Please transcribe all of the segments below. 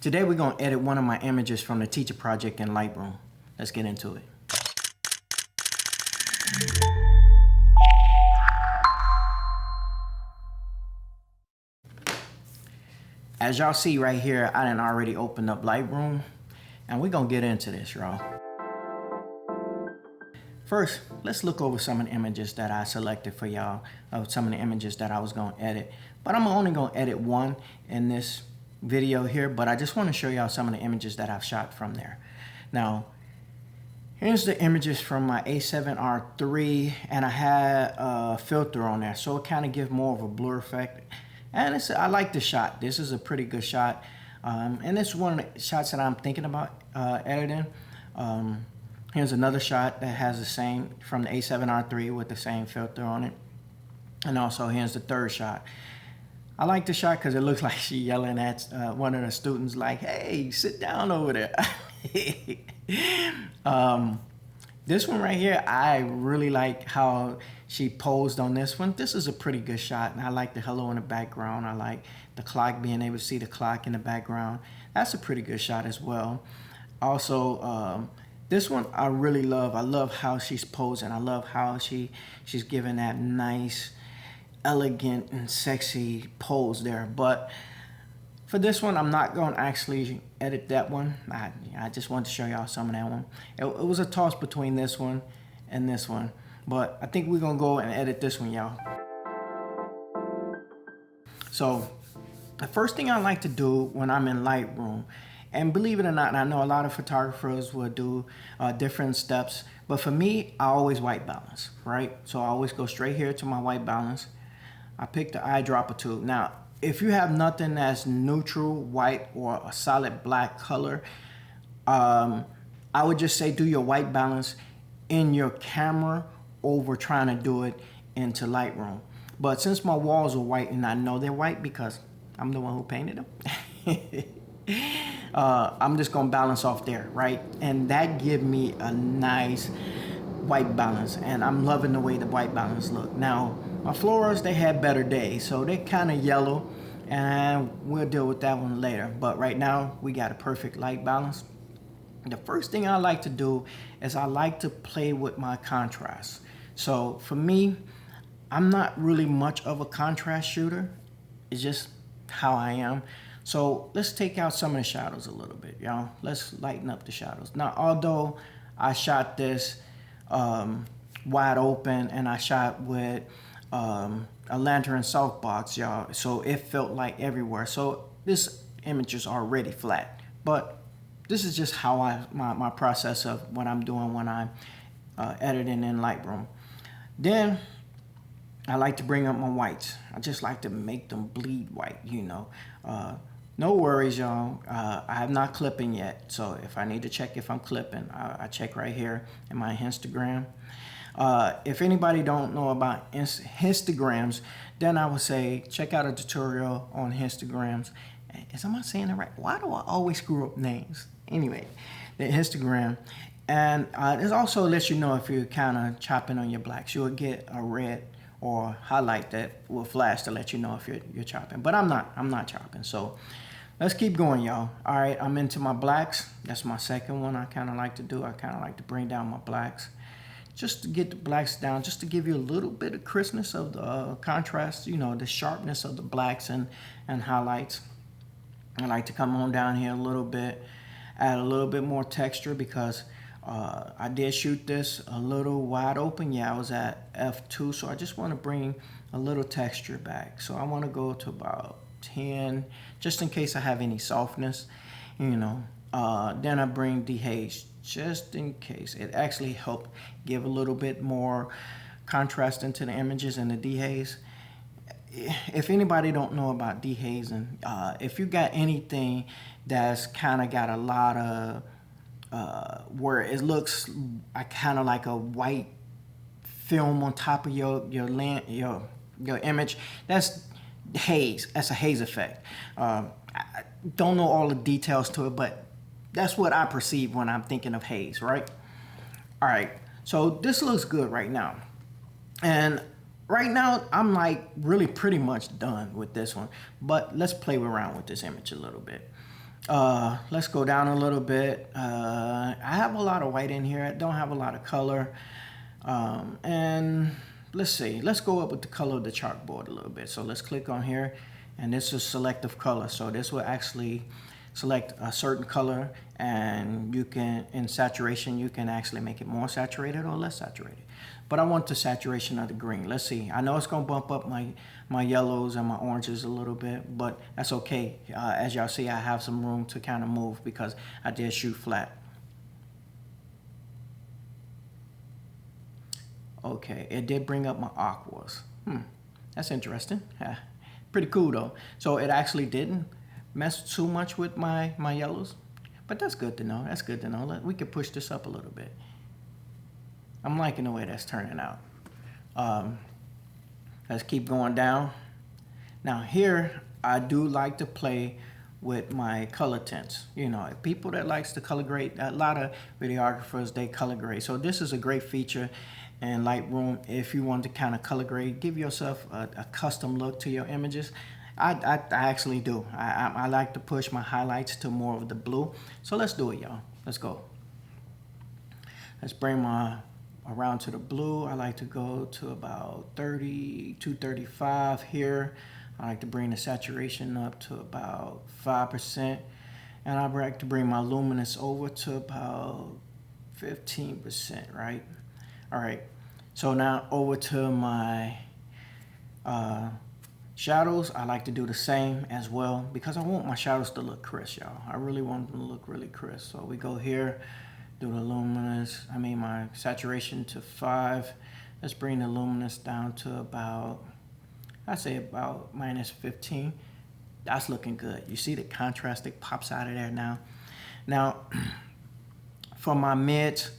Today we're going to edit one of my images from the teacher project in Lightroom. Let's get into it. As y'all see right here, I done already opened up Lightroom, and we're going to get into this, y'all. First, let's look over some of the images that I selected for y'all, some of the images that I was going to edit. But I'm only going to edit one in this video here, but I just want to show y'all some of the images that I've shot from there. Now, here's the images from my A7R III, and I had a filter on there, so it kind of gives more of a blur effect. And I like the shot. This is a pretty good shot. And it's one of the shots that I'm thinking about editing. Here's another shot that has the same, from the A7R III with the same filter on it. And also here's the third shot. I like the shot because it looks like she's yelling at one of the students like, hey, sit down over there. This one right here, I really like how she posed on this one. This is a pretty good shot, and I like the hello in the background. I like the clock, being able to see the clock in the background. That's a pretty good shot as well. Also, this one I really love. I love how she's posing. I love how she's giving that nice, elegant, and sexy pose there. But for this one, I'm not going to actually edit that one. I just wanted to show y'all some of that one. It was a toss between this one and this one. But I think we're going to go and edit this one, y'all. So the first thing I like to do when I'm in Lightroom, and believe it or not, and I know a lot of photographers will do different steps, but for me, I always white balance, right? So I always go straight here to my white balance. I pick the eyedropper tool. Now, if you have nothing that's neutral white or a solid black color, I would just say do your white balance in your camera over trying to do it into Lightroom. But since my walls are white, and I know they're white because I'm the one who painted them, I'm just gonna balance off there, right? And that give me a nice white balance, and I'm loving the way the white balance look. Now, my florals, they had better days, so they're kind of yellow, and we'll deal with that one later. But right now, we got a perfect light balance. The first thing I like to do is I like to play with my contrast. So for me, I'm not really much of a contrast shooter. It's just how I am. So let's take out some of the shadows a little bit, y'all. Let's lighten up the shadows. Now, although I shot this wide open, and I shot with a lantern softbox, y'all, so it felt like everywhere. So this image is already flat, but this is just how my process of what I'm doing when I'm editing in Lightroom. Then I like to bring up my whites. I just like to make them bleed white, you know. No worries, y'all. I have not clipping yet, so if I need to check if I'm clipping, I check right here in my Instagram. If anybody don't know about histograms, then I would say check out a tutorial on histograms. Am I saying it right? Why do I always screw up names? Anyway, the histogram. And it also lets you know if you're kind of chopping on your blacks. You'll get a red or highlight that will flash to let you know if you're chopping. But I'm not chopping. So let's keep going, y'all. All right, I'm into my blacks. That's my second one I kind of like to do. I kind of like to bring down my blacks, just to get the blacks down, just to give you a little bit of crispness of the contrast, you know, the sharpness of the blacks and highlights. I like to come on down here a little bit, add a little bit more texture because I did shoot this a little wide open. Yeah, I was at f2, so I just want to bring a little texture back. So I want to go to about 10, just in case I have any softness, you know. Then I bring dehaze, just in case. It actually helped give a little bit more contrast into the images and the dehaze. If anybody don't know about dehazing, if you got anything that's kind of got a lot of where it looks kind of like a white film on top of your image, that's haze. That's a haze effect. I don't know all the details to it, but that's what I perceive when I'm thinking of haze, right? All right, so this looks good right now. And right now, I'm like really pretty much done with this one, but let's play around with this image a little bit. Let's go down a little bit. I have a lot of white in here. I don't have a lot of color. And let's see. Let's go up with the color of the chalkboard a little bit. So let's click on here, and this is selective color. So this will actually select a certain color, and you can, in saturation, you can actually make it more saturated or less saturated. But I want the saturation of the green. Let's see. I know it's gonna bump up my yellows and my oranges a little bit, but that's okay. As y'all see, I have some room to kind of move because I did shoot flat. Okay, it did bring up my aquas. That's interesting. Pretty cool though. So it actually didn't mess too much with my yellows, but that's good to know. That's good to know. We could push this up a little bit. I'm liking the way that's turning out. Let's keep going down. Now here, I do like to play with my color tints. You know, people that likes to color grade, a lot of videographers, they color grade. So this is a great feature in Lightroom. If you want to kind of color grade, give yourself a custom look to your images. I actually do. I like to push my highlights to more of the blue. So let's do it, y'all. Let's go. Let's bring my around to the blue. I like to go to about 30 to 35 here. I like to bring the saturation up to about 5%. And I like to bring my luminance over to about 15%, right? All right, so now over to my shadows. I like to do the same as well because I want my shadows to look crisp, y'all. I really want them to look really crisp. So we go here, do the luminance, my saturation to 5. Let's bring the luminance down to about, I'd say about minus 15. That's looking good. You see the contrast that pops out of there now. Now, for my mids,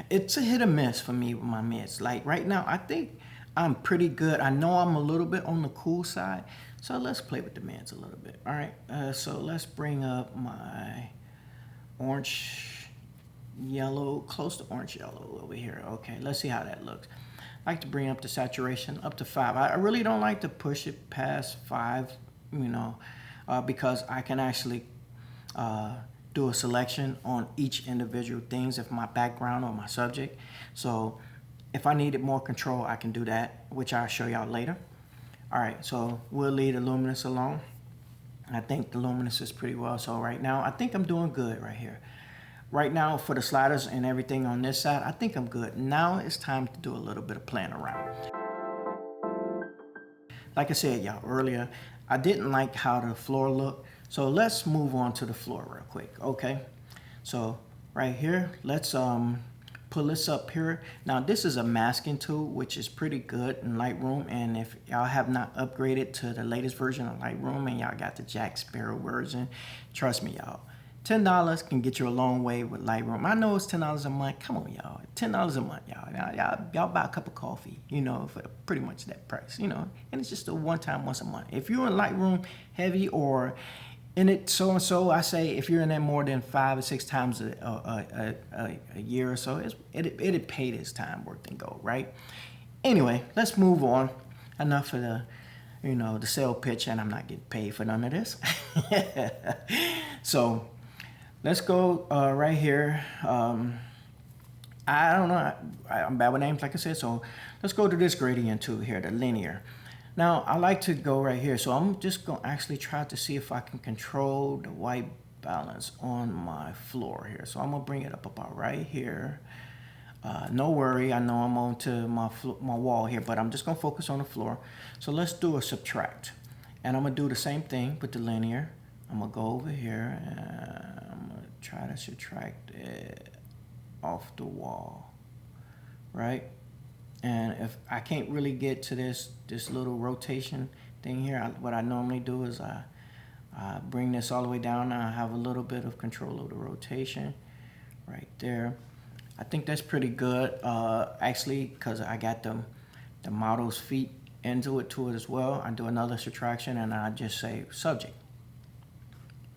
it's a hit or miss for me with my mids. Like right now, I think I'm pretty good. I know I'm a little bit on the cool side. So let's play with the mids a little bit. All right, so let's bring up my orange yellow, close to orange yellow over here. Okay, let's see how that looks. I like to bring up the saturation up to 5. I really don't like to push it past 5, because I can actually do a selection on each individual things of my background or my subject. So if I needed more control, I can do that, which I'll show y'all later. All right, so we'll leave the luminance alone. I think the luminance is pretty well. So right now, I think I'm doing good right here. Right now, for the sliders and everything on this side, I think I'm good. Now it's time to do a little bit of playing around. Like I said, y'all, earlier, I didn't like how the floor looked. So let's move on to the floor real quick, okay? So right here, let's pull this up here. Now this is a masking tool, which is pretty good in Lightroom. And if y'all have not upgraded to the latest version of Lightroom and y'all got the Jack Sparrow version, trust me, y'all, $10 can get you a long way with Lightroom. I know it's $10 a month. Come on, y'all. $10 a month, y'all. Y'all buy a cup of coffee, for pretty much that price, and it's just a one-time once a month. If you're in Lightroom heavy or in it so-and-so, I say if you're in there more than 5 or 6 times a year or so, it'd pay this time worth and go, right? Anyway, let's move on. Enough of the sale pitch, and I'm not getting paid for none of this. So let's go right here. I don't know. I'm bad with names, like I said. So let's go to this gradient tool here, the linear. Now, I like to go right here. So I'm just going to actually try to see if I can control the white balance on my floor here. So I'm going to bring it up about right here. No worry, I know I'm on to my wall here, but I'm just going to focus on the floor. So let's do a subtract. And I'm going to do the same thing with the linear. I'm going to go over here and I'm going to try to subtract it off the wall, right? And if I can't really get to this little rotation thing here, what I normally do is I bring this all the way down. Now I have a little bit of control of the rotation right there. I think that's pretty good, actually, because I got the model's feet into it as well. I do another subtraction and I just say subject.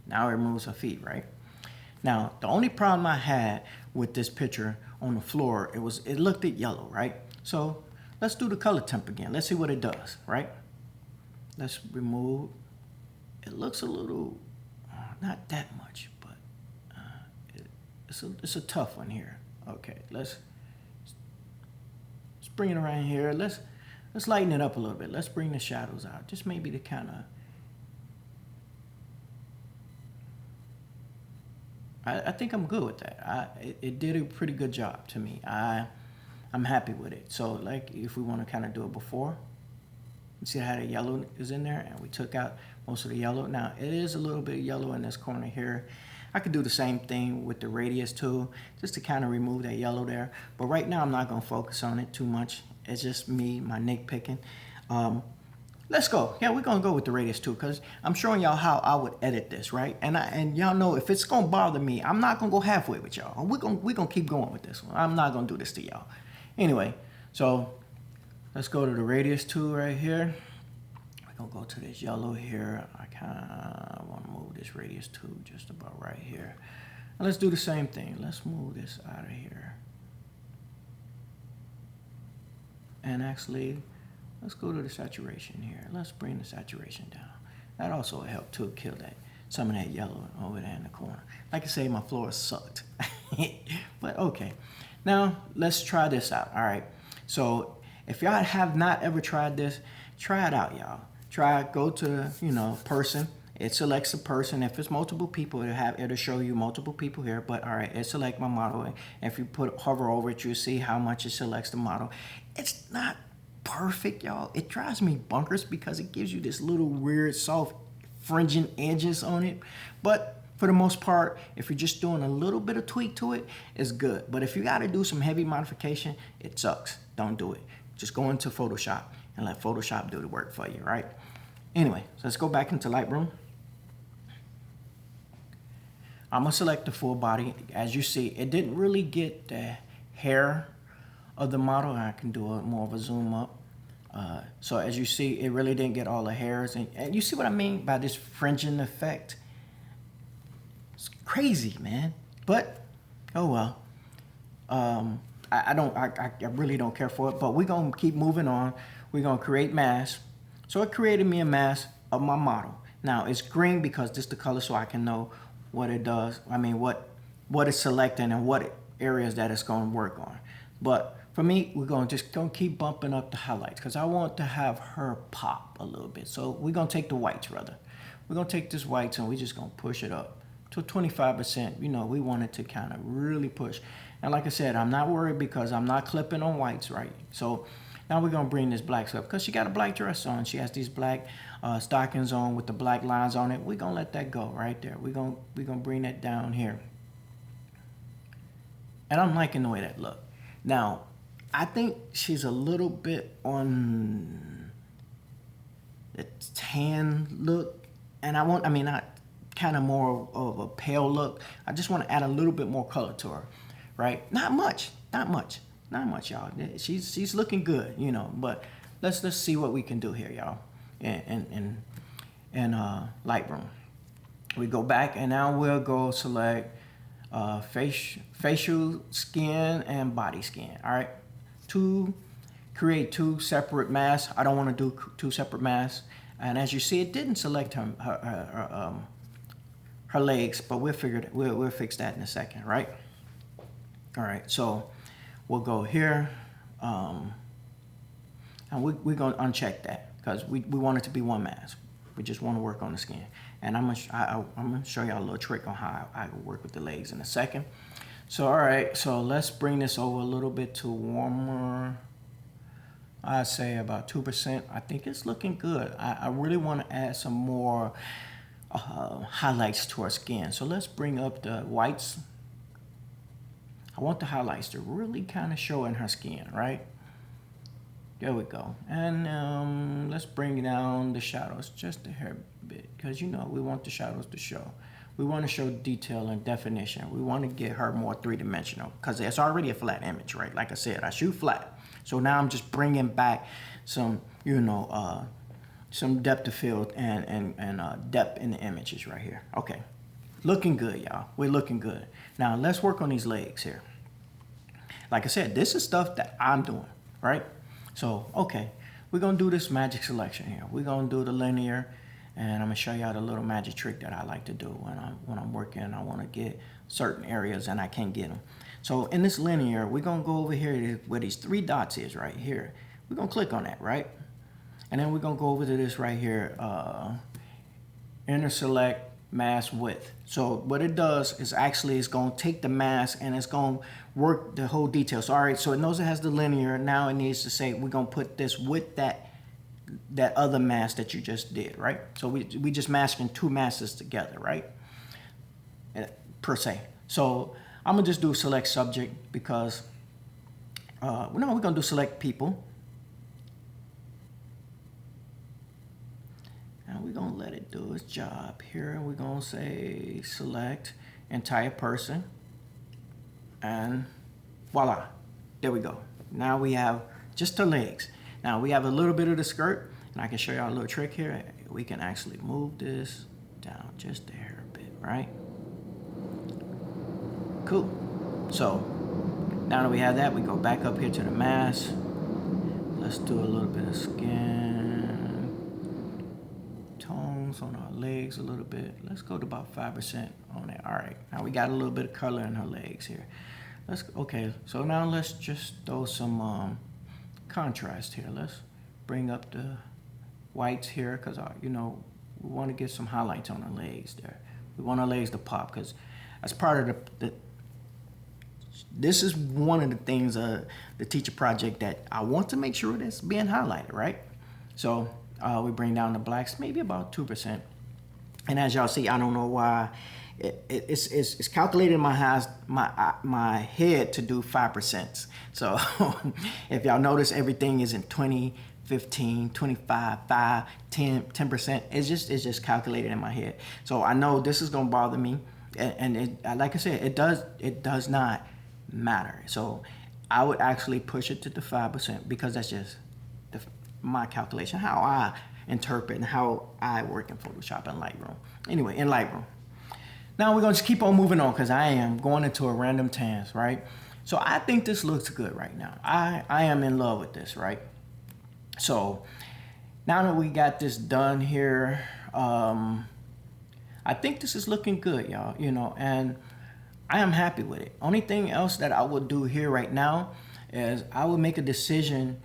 Now it removes her feet, right? Now, the only problem I had with this picture on the floor, it looked at yellow, right? So let's do the color temp again. Let's see what it does, right? Let's remove. It looks a little, not that much, but it's a tough one here. Okay, let's bring it around here. Let's lighten it up a little bit. Let's bring the shadows out, just maybe to kind of. I think I'm good with that. It did a pretty good job to me. I'm happy with it. So like if we want to kind of do it before, you see how the yellow is in there, and we took out most of the yellow. Now it is a little bit of yellow in this corner here. I could do the same thing with the radius tool, just to kind of remove that yellow there. But right now I'm not gonna focus on it too much. It's just me, my nitpicking. Let's go. Yeah, we're gonna go with the radius tool because I'm showing y'all how I would edit this, right? And y'all know if it's gonna bother me, I'm not gonna go halfway with y'all. We're gonna keep going with this one. I'm not gonna do this to y'all. Anyway, so let's go to the radius tool right here. We're gonna go to this yellow here. I kinda wanna move this radius tool just about right here. And let's do the same thing. Let's move this out of here. And actually, let's go to the saturation here. Let's bring the saturation down. That also will help to kill some of that yellow over there in the corner. Like I say, my floor sucked. But okay. Now, let's try this out. All right. So if y'all have not ever tried this, try it out, y'all. Go to, person. It selects a person. If it's multiple people, it'll show you multiple people here. But all right, it select my model. And if you hover over it, you'll see how much it selects the model. It's not perfect, y'all. It drives me bonkers because it gives you this little weird, soft, fringing edges on it. But for the most part, if you're just doing a little bit of tweak to it, it's good. But if you got to do some heavy modification, it sucks. Don't do it. Just go into Photoshop and let Photoshop do the work for you, right? Anyway, so let's go back into Lightroom. I'm gonna select the full body. As you see, it didn't really get the hair of the model. I can do more of a zoom up. So as you see, it really didn't get all the hairs. And you see what I mean by this fringing effect? It's crazy, man. But, oh well. I really don't care for it. But we're gonna keep moving on. We're gonna create mask. So it created me a mask of my model. Now it's green because this is the color so I can know what it does. I mean, what it's selecting and what areas that it's going to work on. But for me, we're going to keep bumping up the highlights because I want to have her pop a little bit. So we're going to take the whites rather. We're going to take this whites and we're just going to push it up to 25%. We want it to kind of really push. And like I said, I'm not worried because I'm not clipping on whites, right? So now we're going to bring this black up because she got a black dress on. She has these black stockings on with the black lines on it. We're going to let that go right there. We're going to bring that down here. And I'm liking the way that look. Now, I think she's a little bit on the tan look. And not kind of more of a pale look. I just want to add a little bit more color to her, right? Not much, y'all. She's looking good, but let's see what we can do here, y'all. In Lightroom. We go back and now we'll go select facial skin and body skin. All right, create two separate masks. I don't want to do two separate masks. And as you see, it didn't select her legs, but we'll fix that in a second, right? All right, so we'll go here, and we're gonna uncheck that because we want it to be one mask. We just want to work on the skin. And I'm gonna show y'all a little trick on how I work with the legs in a second. So all right, so let's bring this over a little bit to warmer. I'd say about 2%. I think it's looking good. I really want to add some more highlights to our skin. So let's bring up the whites. I want the highlights to really kind of show in her skin, right? There we go. And let's bring down the shadows just a hair bit because we want the shadows to show. We want to show detail and definition. We want to get her more three-dimensional because it's already a flat image, right? Like I said, I shoot flat. So now I'm just bringing back some, some depth of field and depth in the images right here. Okay, looking good, y'all. We're looking good. Now let's work on these legs here. Like I said, this is stuff that I'm doing, right? So, okay, we're gonna do this magic selection here. We're gonna do the linear And I'm gonna show y'all the little magic trick that I like to do when I'm working and I wanna get certain areas and I can't get them. So in this linear, we're gonna go over here where these 3 dots is right here. We're gonna click on that, right? And then we're gonna go over to this right here, inner select mask width. So what it does is actually it's gonna take the mask and it's gonna work the whole detail. So all right, so it knows it has the linear. Now it needs to say we're gonna put this with that other mask that you just did, right? So we just masking 2 masks together, right? Per se. So I'm gonna just do select subject because no, we're gonna do select people. And we're gonna let it do its job here. We're gonna say select entire person, and voila, there we go. Now we have just the legs. Now we have a little bit of the skirt, and I can show y'all a little trick here. We can actually move this down just a hair a bit, right? Cool. So now that we have that, we go back up here to the mask. Let's do a little bit of skin tones on our legs a little bit. Let's go to about 5% on it. All right, now we got a little bit of color in her legs here. Okay, so now let's just throw some contrast here. Let's bring up the whites here because you know, we want to get some highlights on our legs there. We want our legs to pop because as part of this is one of the things the teacher project that I want to make sure that's being highlighted, right? So we bring down the blacks maybe about 2%, and as y'all see, I don't know why it's calculated in my head to do 5%. So if y'all notice, everything is in 20, 15, 25, 5, 10%. It's just calculated in my head. So I know this is gonna bother me, and like I said, it does not matter. So I would actually push it to the 5% because that's just my calculation, how I interpret and how I work in Photoshop and Lightroom. Anyway, in Lightroom. Now we're gonna just keep on moving on because I am going into a random tans, right? So I think this looks good right now. I am in love with this, right? So now that we got this done here, I think this is looking good, y'all, you know, and I am happy with it. Only thing else that I would do here right now is I would make a decision.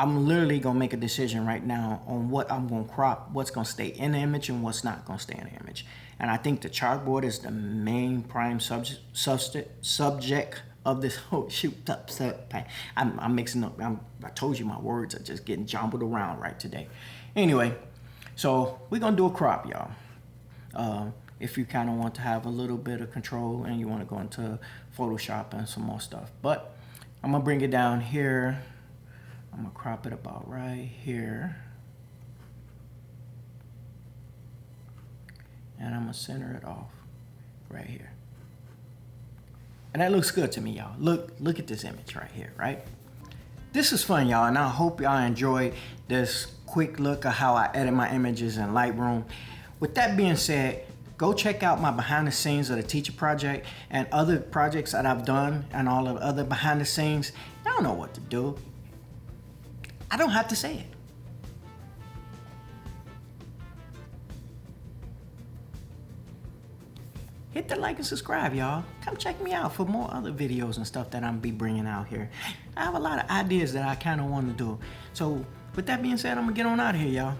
I'm literally gonna make a decision right now on what I'm gonna crop, what's gonna stay in the image and what's not gonna stay in the image. And I think the chalkboard is the main prime subject of this whole shoot up. I'm mixing up. I told you my words are just getting jumbled around right today. Anyway, so we're gonna do a crop, y'all. If you kind of want to have a little bit of control and you want to go into Photoshop and some more stuff. But I'm gonna bring it down here. I'm gonna crop it about right here. And I'm gonna center it off right here. And that looks good to me, y'all. Look at this image right here, right? This is fun, y'all, and I hope y'all enjoyed this quick look at how I edit my images in Lightroom. With that being said, go check out my behind the scenes of the teacher project and other projects that I've done and all of the other behind the scenes. I don't know what to do. I don't have to say it. Hit the like and subscribe, y'all. Come check me out for more other videos and stuff that I'm be bringing out here. I have a lot of ideas that I kind of want to do. So with that being said, I'm gonna get on out of here, y'all.